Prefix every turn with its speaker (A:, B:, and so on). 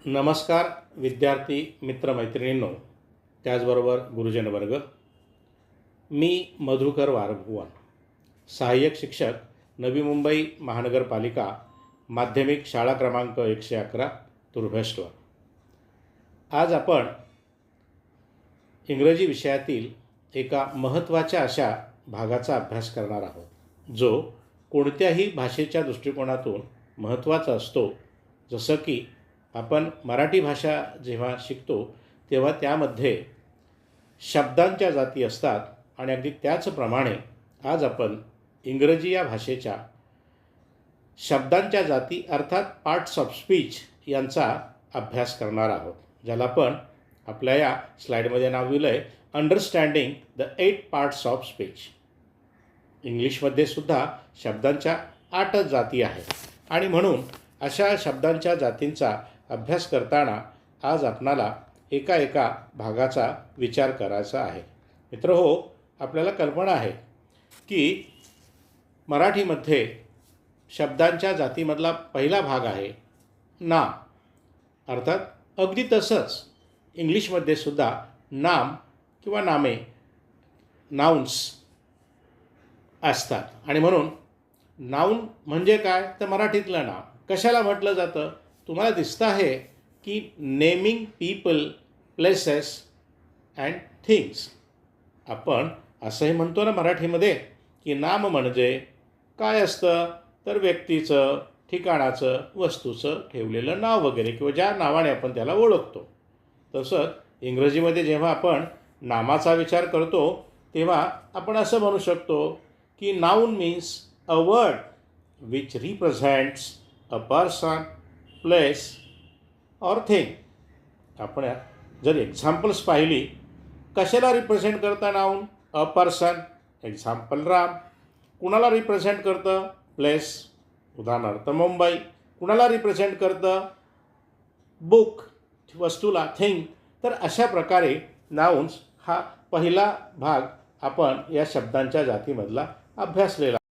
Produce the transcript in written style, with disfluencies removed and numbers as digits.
A: नमस्कार विद्यार्थी मित्रमैत्रिणींनो, त्याचबरोबर गुरुजन वर्ग. मी मधुकर वारभुवन, सहाय्यक शिक्षक, नवी मुंबई महानगरपालिका, माध्यमिक शाळा क्रमांक 111 तुर्भेश्वर. आज आपण इंग्रजी विषयातील एका महत्त्वाच्या अशा भागाचा अभ्यास करणार आहोत, जो कोणत्याही भाषेच्या दृष्टिकोनातून महत्त्वाचा असतो. जसं की आपण मराठी भाषा जेव्हा शिकतो तेव्हा त्यामध्ये शब्दांच्या जाती असतात आणि अगदी त्याचप्रमाणे आज आपण इंग्रजी या भाषेच्या शब्दांच्या जाती अर्थात पार्ट्स ऑफ स्पीच यांचा अभ्यास करणार आहोत, ज्याला आपण आपल्या या स्लाईडमध्ये नाव दिलं आहे understanding the 8 parts of speech. इंग्लिशमध्ये सुद्धा शब्दांच्या 8 जाती आहेत आणि म्हणून अशा शब्दांच्या जातींचा अभ्यास करताना आज आपणाला एका भागाचा विचार करायचा आहे. मित्रहो, आपल्याला कल्पना आहे की मराठीमध्ये शब्दांच्या जातीमधला पहिला भाग आहे नाम. अर्थात अगदी तसंच इंग्लिशमध्ये सुद्धा नाम किंवा नामे नाउन्स असतात आणि म्हणून नाउन म्हणजे काय तर मराठीतलं नाव कशाला म्हटलं जातं. तुम्हाला दिसतं आहे की naming people, places and things. आपण असंही म्हणतो ना मराठीमध्ये की नाम म्हणजे काय असतं तर व्यक्तीचं, ठिकाणाचं, वस्तूचं ठेवलेलं नाव वगैरे किंवा ज्या नावाने आपण त्याला ओळखतो. तसंच इंग्रजीमध्ये जेव्हा आपण नामाचा विचार करतो तेव्हा आपण असं म्हणू शकतो की noun means a word which represents a person, place or thing. आपण जर एक्झाम्पल्स पाहिली, कशाला रिप्रेझेंट करतं noun? A person, example Ram. कुणाला रिप्रेझेंट करतं? प्लेस, उदाहरणार्थ मुंबई. कुणाला रिप्रेझेंट करतं? बुक, वस्तूला, थिंग. तर अशा प्रकारे नाउन्स हा पहिला भाग आपण या शब्दांच्या जातीमधला अभ्यासलेला.